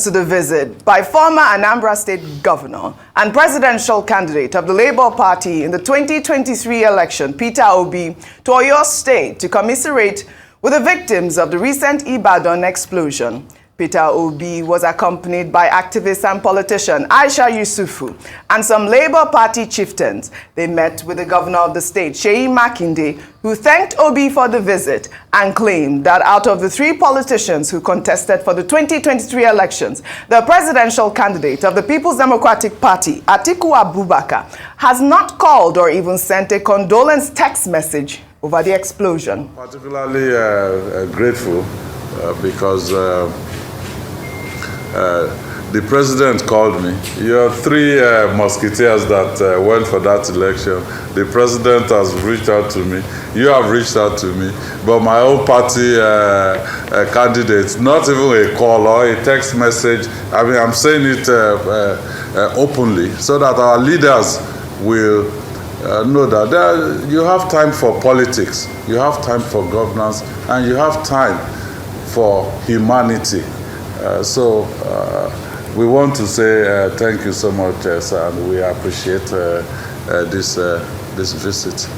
To the visit by former Anambra State Governor and presidential candidate of the Labour Party in the 2023 election, Peter Obi, to Oyo State to commiserate with the victims of the recent Ibadan explosion. Peter Obi was accompanied by activist and politician Aisha and some Labour Party chieftains. They met with the governor of the state, Makinde, who thanked Obi for the visit and claimed that out of the 3 politicians who contested for the 2023 elections, the presidential candidate of the People's Democratic Party, ATIKU, has not called or even sent a condolence text message over the explosion. Particularly grateful because the president called me. You are 3 musketeers that went for that election. The president has reached out to me. You have reached out to me. But my own party candidate, not even a call or a text message. I mean, I'm saying it openly so that our leaders will know that you have time for politics, you have time for governance, and you have time for humanity. We want to say thank you so much, sir, and we appreciate this visit.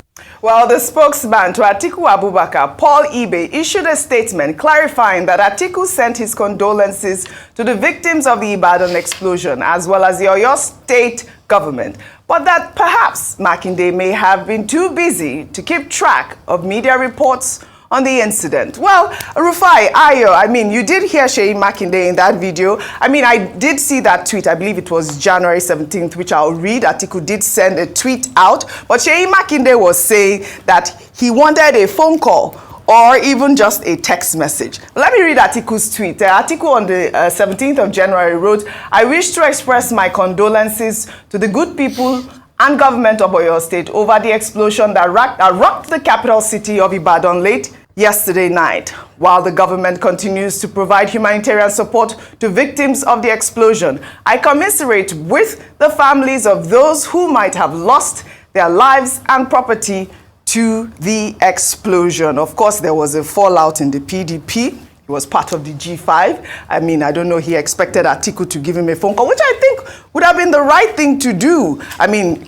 Well, the spokesman to ATIKU, Paul Ibe, issued a statement clarifying that ATIKU sent his condolences to the victims of the Ibadan explosion as well as the Oyo State government, but that perhaps Makinde may have been too busy to keep track of media reports on the incident. Well, Rufai, Ayo, I mean, you did hear Makinde in that video. I mean, I did see that tweet. I believe it was January 17th, which I'll read. ATIKU did send a tweet out, but Makinde was saying that he wanted a phone call or even just a text message. Let me read ATIKU's tweet. ATIKU on the 17th of January wrote, "I wish to express my condolences to the good people and government of Oyo State over the explosion that rocked the capital city of Ibadan late yesterday night. While the government continues to provide humanitarian support to victims of the explosion, I commiserate with the families of those who might have lost their lives and property to the explosion." Of course, there was a fallout in the PDP. He was part of the G5. I mean, I don't know, he expected ATIKU to give him a phone call, which I think would have been the right thing to do. I mean,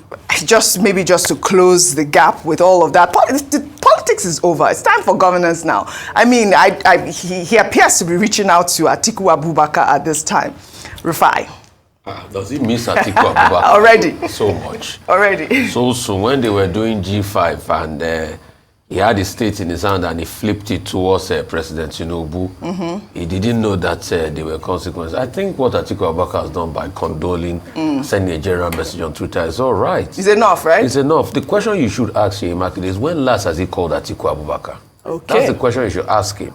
maybe just to close the gap with all of that. Politics is over. It's time for governance now. I mean, he appears to be reaching out to ATIKU at this time. Rufai. Does he miss ATIKU already? So much. Already. So soon, when they were doing G5 and he had the state in his hand and he flipped it towards President Tinubu. He didn't know that there were consequences. I think what ATIKU has done by condoling, sending a general message on Twitter is all right. It's enough, right? It's enough. The question you should ask Makinde is, when last has he called ATIKU? Okay. That's the question you should ask him.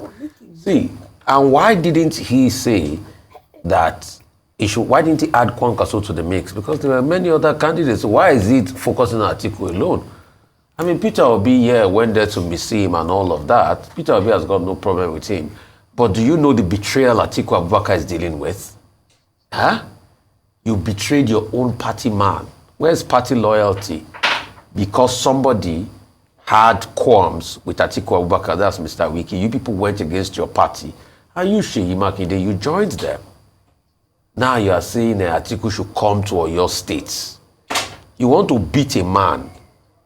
See, and why didn't he say that why didn't he add Kwankwaso to the mix? Because there were many other candidates. Why is he focusing on ATIKU alone? I mean, Peter Obi went there to miss him and all of that. Peter Obi has got no problem with him. But do you know the betrayal ATIKU is dealing with? Huh? You betrayed your own party man. Where's party loyalty? Because somebody had qualms with ATIKU, that's Mr. Wiki. You people went against your party. And you, Makinde, you joined them. Now you are saying that ATIKU should come to your states. You want to beat a man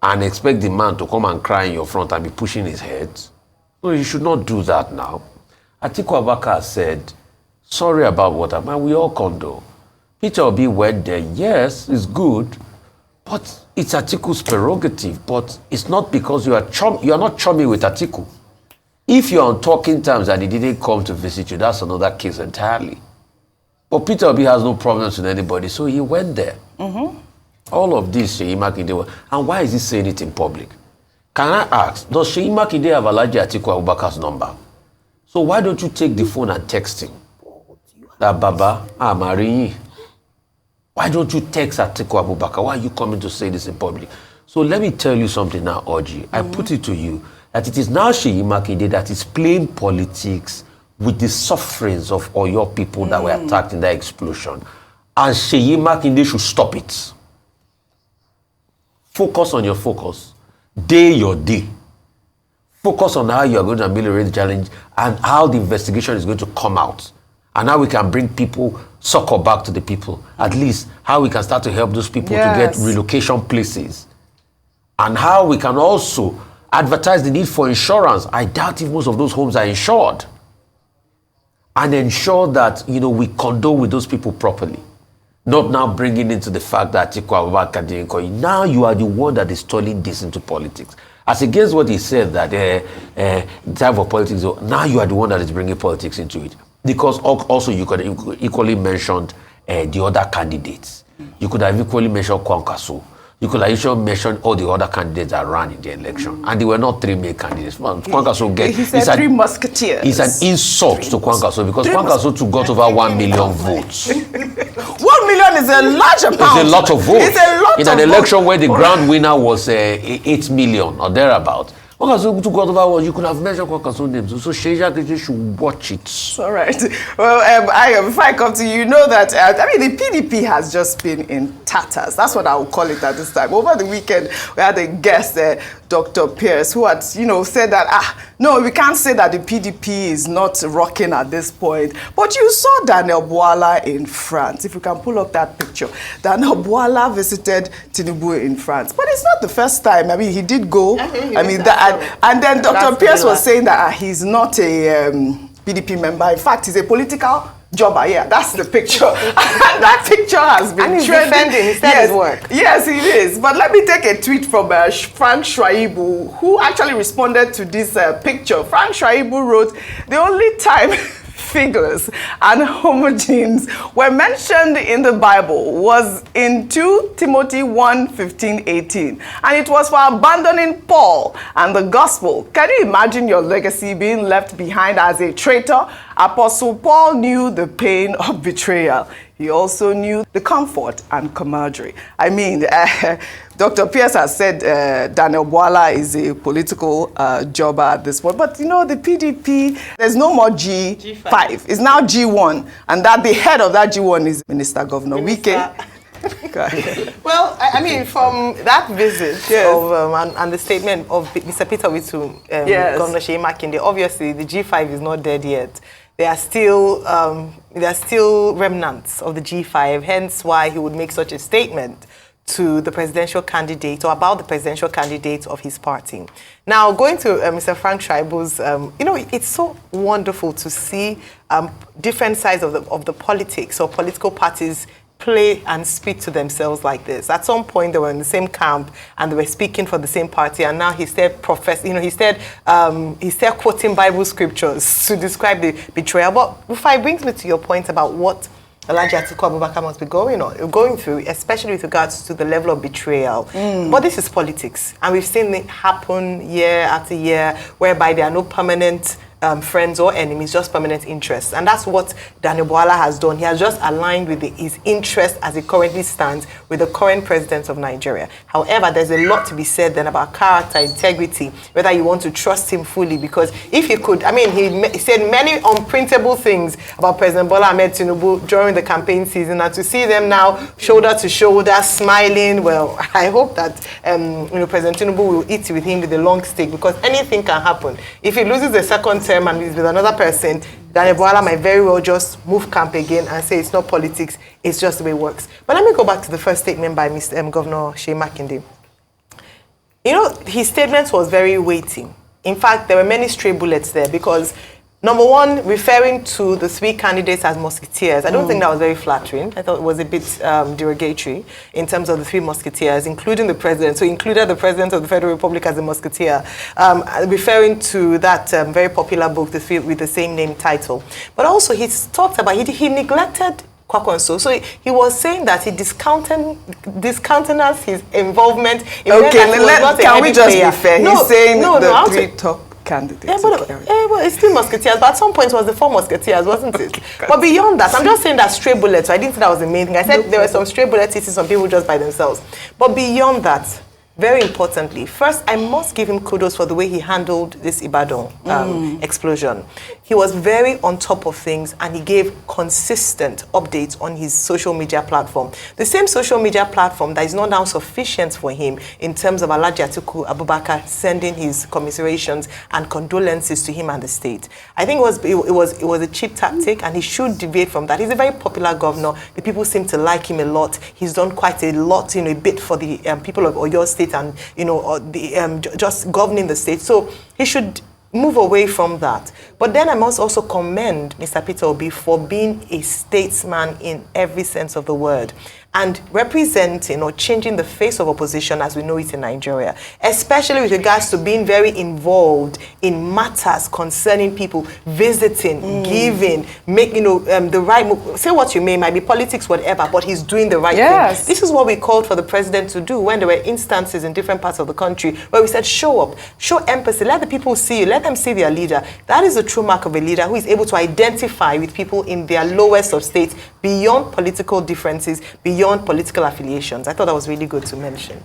and expect the man to come and cry in your front and be pushing his head. No, you should not do that now. ATIKU said, sorry about what happened, we all condone. Peter Obi went there, yes, it's good, but it's ATIKU's prerogative, but it's not because you are not chummy with ATIKU. If you're on talking terms and he didn't come to visit you, that's another case entirely. But Peter Obi has no problems with anybody, so he went there. All of this, Makinde, and why is he saying it in public? Can I ask, does Makinde have Alhaji ATIKU number? So why don't you take the phone and text him? That Baba, Marie. Why don't you text ATIKU? Why are you coming to say this in public? So let me tell you something now, Oji. I put it to you that it is now Makinde that is playing politics with the sufferings of Oyo people that were attacked in that explosion. And Makinde should stop it. Focus on your focus. Day your day. Focus on how you are going to ameliorate the challenge and how the investigation is going to come out. And how we can bring people, succor back to the people. At least how we can start to help those people to get relocation places. And how we can also advertise the need for insurance. I doubt if most of those homes are insured. And ensure that, we condole with those people properly. Not now bringing into the fact that ATIKU Abubakar didn't call you. Now you are the one that is turning this into politics. As against what he said, that the type of politics, now you are the one that is bringing politics into it. Because also you could have equally mentioned the other candidates. You could have equally mentioned Kwankwaso. You could have equally mentioned all the other candidates that ran in the election. And they were not three main candidates. Kwankwaso he said three musketeers. It's an insult to Kwankwaso because Kwankwaso too got over 1 million votes. 1 million is a large amount. It's a lot of votes. It's a lot in an election where the grand winner was 8 million or thereabout. Kwankwaso took over one. You could have mentioned Kwankwaso names. So Sheja should watch it. All right. Well, before I come to you, know that the PDP has just been in tatters. That's what I would call it at this time. Over the weekend, we had a guest, Dr. Pierce, who had said that no, we can't say that the PDP is not rocking at this point. But you saw Daniel Bwala in France. If you can pull up that picture, Daniel Bwala visited Tinubu in France. But it's not the first time. He did go. And then Dr. Pierce was saying that he's not a PDP member. In fact, he's a political jobber. Yeah, that's the picture. That picture has been and he's trending. Defending. He said his work. Yes, it is. But let me take a tweet from Frank Shaibu, who actually responded to this picture. Frank Shaibu wrote, the only time figures and homogenes were mentioned in the Bible was in 2 Timothy 1:15-18, and it was for abandoning Paul and the gospel. Can you imagine your legacy being left behind as a traitor? Apostle Paul knew the pain of betrayal. He also knew the comfort and camaraderie. Dr. Pierce has said Daniel Bwala is a political jobber at this point. But, the PDP, there's no more G5. It's now G1. And that the head of that G1 is Minister Governor Wike. Well, from that visit of, and the statement of Mr. Peter Witu, Governor Makinde, obviously the G5 is not dead yet. There are still remnants of the G5, hence why he would make such a statement to the presidential candidate or about the presidential candidate of his party. Now, going to Mr. Frank Shaibu's, it's so wonderful to see different sides of the politics or political parties play and speak to themselves like this. At some point, they were in the same camp and they were speaking for the same party, and now he started quoting Bible scriptures to describe the betrayal. But before it brings me to your point about what Alhaji ATIKU Abubakar must be going through, especially with regards to the level of betrayal. But this is politics, and we've seen it happen year after year, whereby there are no permanent friends or enemies, just permanent interests. And that's what Daniel Bwala has done. He has just aligned with his interest as it currently stands with the current president of Nigeria. However, there's a lot to be said then about character, integrity, whether you want to trust him fully, because if you could, he said many unprintable things about President Bola Ahmed Tinubu during the campaign season, and to see them now shoulder to shoulder, smiling, well, I hope that President Tinubu will eat with him with a long stick, because anything can happen. If he loses the second term and is with another person, Daniel Bwala might very well just move camp again and say it's not politics, it's just the way it works. But let me go back to the first statement by Mr. Governor Makinde. His statement was very weighty. In fact, there were many stray bullets there because, number one, referring to the three candidates as musketeers, I don't think that was very flattering. I thought it was a bit derogatory in terms of the three musketeers, including the president. So he included the president of the Federal Republic as a musketeer, referring to that very popular book, The Three, with the same name title. But also he talked about, he neglected Kwankwaso. So he was saying that he discountenanced his involvement in can we just be fair? He's saying the three top candidates. Well, it's still musketeers, but at some point it was the 4 musketeers, wasn't it? But beyond that, I'm just saying that stray bullets, so I didn't think that was the main thing. I said there were some stray bullets hitting some people just by themselves. But beyond that, very importantly, first, I must give him kudos for the way he handled this Ibadan explosion. He was very on top of things, and he gave consistent updates on his social media platform. The same social media platform that is not now sufficient for him in terms of Alhaji Atiku Abubakar sending his commiserations and condolences to him and the state. I think it was a cheap tactic, and he should deviate from that. He's a very popular governor. The people seem to like him a lot. He's done quite a lot, a bit for the people of Oyo State and, just governing the state. So he should move away from that. But then I must also commend Mr. Peter Obi for being a statesman in every sense of the word, and representing or changing the face of opposition as we know it in Nigeria, especially with regards to being very involved in matters concerning people, visiting, giving, making the right move. Say what you may, might be politics, whatever, but he's doing the right thing. This is what we called for the president to do when there were instances in different parts of the country where we said, show up, show empathy, let the people see you, let them see their leader. That is the true mark of a leader who is able to identify with people in their lowest of states, beyond political differences, beyond political affiliations. I thought that was really good to mention.